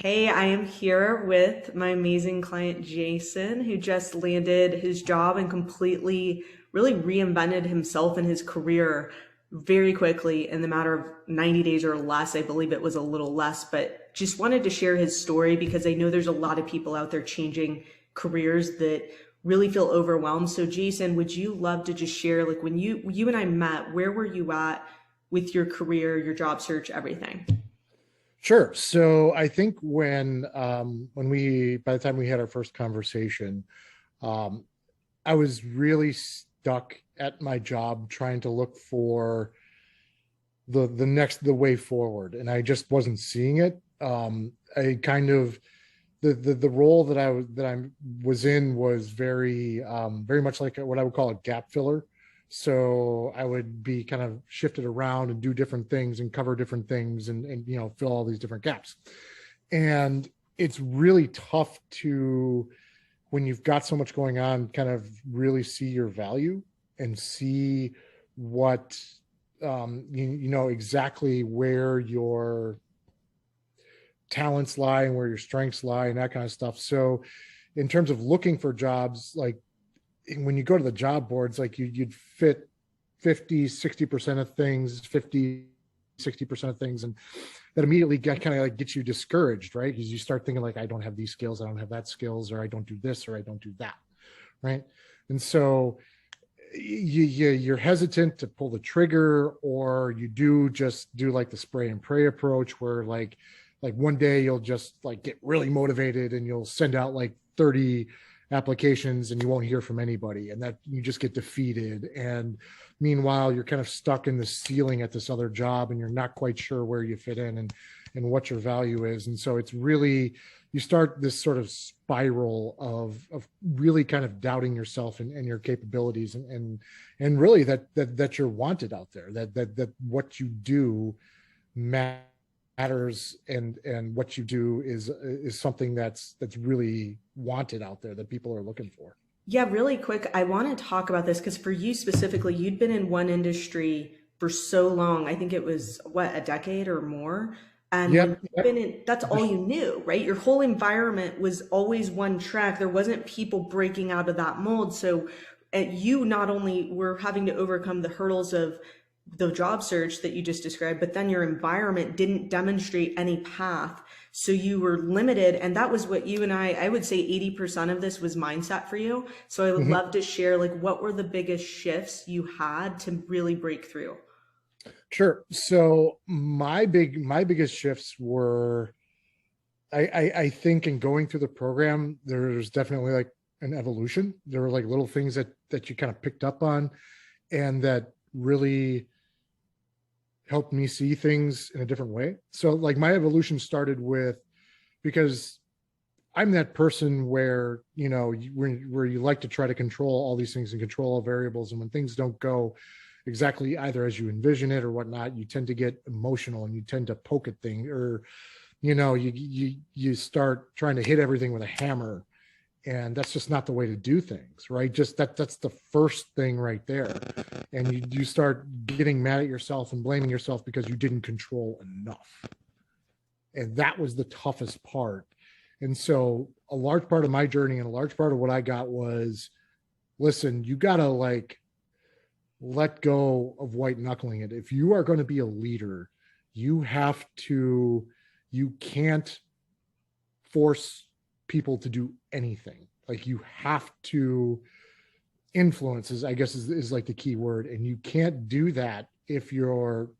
Hey, I am here with my amazing client Jason, who just landed his job and completely really reinvented himself and his career very quickly in the matter of 90 days or less. I believe it was a little less, but just wanted to share his story because I know there's a lot of people out there changing careers that really feel overwhelmed. So Jason, would you love to just share like when you and I met, where were you at with your career, your job search, everything? Sure. So I think when we by the time we had our first conversation, um, I was really stuck at my job trying to look for the way forward, and I just wasn't seeing it. I kind of the role that I was in was very much like what I would call a gap filler. So I would be kind of shifted around and do different things and cover different things and fill all these different gaps. And it's really tough to, when you've got so much going on, kind of really see your value and see what you know exactly where your talents lie and where your strengths lie and that kind of stuff. So in terms of looking for jobs, like when you go to the job boards, like you'd fit 50, 60% of things, 50, 60% of things. And that immediately kind of like gets you discouraged, right? Because you start thinking like, I don't have these skills, I don't have that skills, or I don't do this, or I don't do that. Right. And so you're hesitant to pull the trigger, or you do just do like the spray and pray approach where like one day you'll just like get really motivated and you'll send out like 30 applications and you won't hear from anybody, and that you just get defeated. And meanwhile you're kind of stuck in the ceiling at this other job and you're not quite sure where you fit in and what your value is. And so it's really, you start this sort of spiral of really kind of doubting yourself and your capabilities and really that you're wanted out there, that what you do matters, and what you do is something that's really wanted out there that people are looking for. Yeah, really quick, I want to talk about this because for you specifically, you'd been in one industry for so long. I think it was what, a decade or more. And when Yep, you've yep. been in, that's all you knew, right? Your whole environment was always one track. There wasn't people breaking out of that mold. So you not only were having to overcome the hurdles of the job search that you just described, but then your environment didn't demonstrate any path. So you were limited. And that was what you and I would say 80% of this was mindset for you. So I would Mhm. love to share like what were the biggest shifts you had to really break through? Sure. So my biggest shifts were, I think in going through the program, there's definitely like an evolution. There were like little things that you kind of picked up on and that really helped me see things in a different way. So like my evolution started with, because I'm that person where, where you like to try to control all these things and control all variables. And when things don't go exactly either as you envision it or whatnot, you tend to get emotional and you tend to poke at things, or, you start trying to hit everything with a hammer. And that's just not the way to do things, right? Just that's the first thing right there. And you start getting mad at yourself and blaming yourself because you didn't control enough. And that was the toughest part. And so a large part of my journey and a large part of what I got was, listen, you got to like let go of white knuckling it. If you are going to be a leader, you have to, you can't force people to do anything. Like you have to influence I guess is like the key word. And you can't do that if you're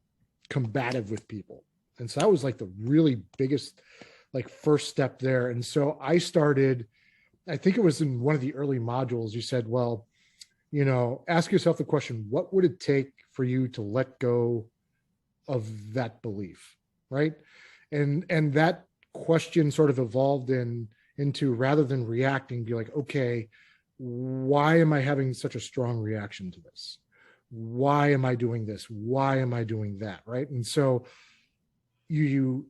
combative with people. And so that was like the really biggest like first step there. And so I started, I think it was in one of the early modules, you said, well, ask yourself the question, what would it take for you to let go of that belief? Right. And that question sort of evolved into, rather than reacting, be like, okay, why am I having such a strong reaction to this? Why am I doing this? Why am I doing that? Right. And so you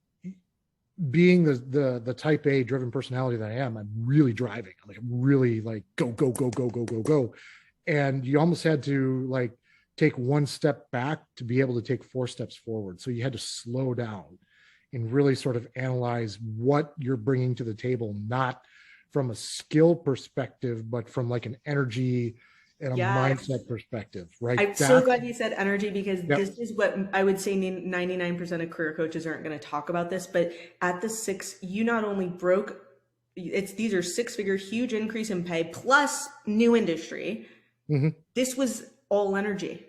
being the type A driven personality that I am, I'm really driving. I'm really like go, go, go, go, go, go, go. And you almost had to like take one step back to be able to take four steps forward. So you had to slow down and really sort of analyze what you're bringing to the table, not from a skill perspective, but from like an energy and a Yes. mindset perspective, right? I'm so That, glad you said energy because yep. this is what I would say 99% of career coaches aren't going to talk about this. But at the six, you not only broke these are six-figure huge increase in pay plus new industry. Hmm. This was all energy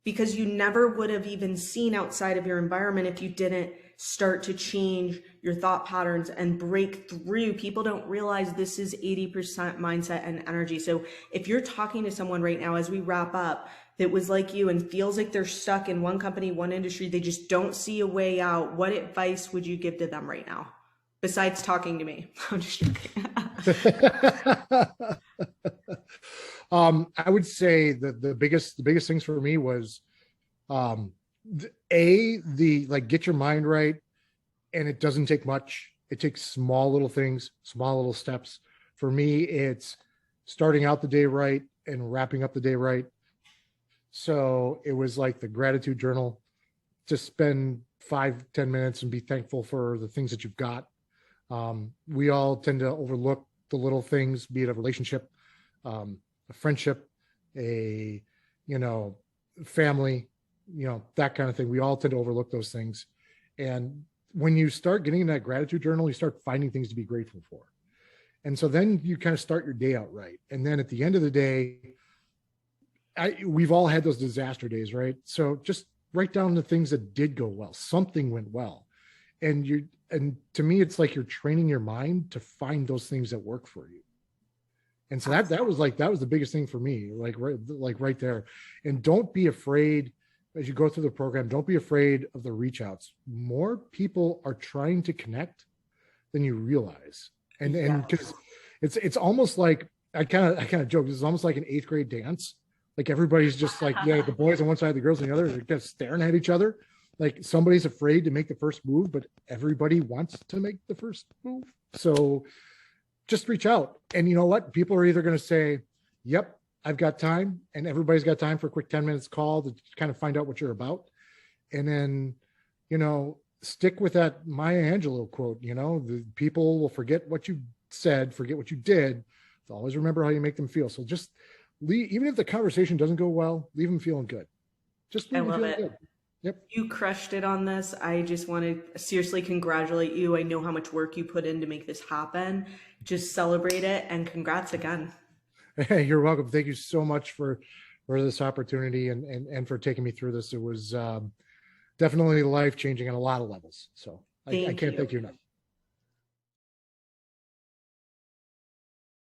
because you never would have even seen outside of your environment if you didn't start to change your thought patterns and break through. People don't realize this is 80% mindset and energy. So if you're talking to someone right now as we wrap up that was like you and feels like they're stuck in one company, one industry, they just don't see a way out, what advice would you give to them right now? Besides talking to me. I'm just joking. I would say that the biggest things for me was um the like get your mind right, and it doesn't take much. It takes small little things, small little steps. For me, it's starting out the day right and wrapping up the day right. So it was like the gratitude journal, just spend 5-10 minutes and be thankful for the things that you've got. We all tend to overlook the little things, be it a relationship, a friendship, a, you know, family, that kind of thing. We all tend to overlook those things. And when you start getting in that gratitude journal, you start finding things to be grateful for. And so then you kind of start your day out right. And then at the end of the day, we've all had those disaster days, right? So just write down the things that did go well. Something went well. And to me, it's like you're training your mind to find those things that work for you. And so that was the biggest thing for me, like right there. And don't be afraid as you go through the program. Don't be afraid of the reach outs. More people are trying to connect than you realize. And because it's almost like I kind of joke. This is almost like an 8th grade dance. Like everybody's just like, yeah, the boys on one side, the girls on the other, they're just staring at each other. Like somebody's afraid to make the first move, but everybody wants to make the first move. So just reach out. And you know what? People are either going to say, yep, I've got time. And everybody's got time for a quick 10 minutes call to kind of find out what you're about. And then, stick with that Maya Angelou quote, the people will forget what you said, forget what you did. So always remember how you make them feel. So just leave, even if the conversation doesn't go well, leave them feeling good. Just I leave them love feeling it. good. Yep. You crushed it on this. I just want to seriously congratulate you. I know how much work you put in to make this happen. Just celebrate it and congrats again. Hey, you're welcome. Thank you so much for this opportunity and for taking me through this. It was definitely life changing on a lot of levels. So I Thank can't you. thank you enough.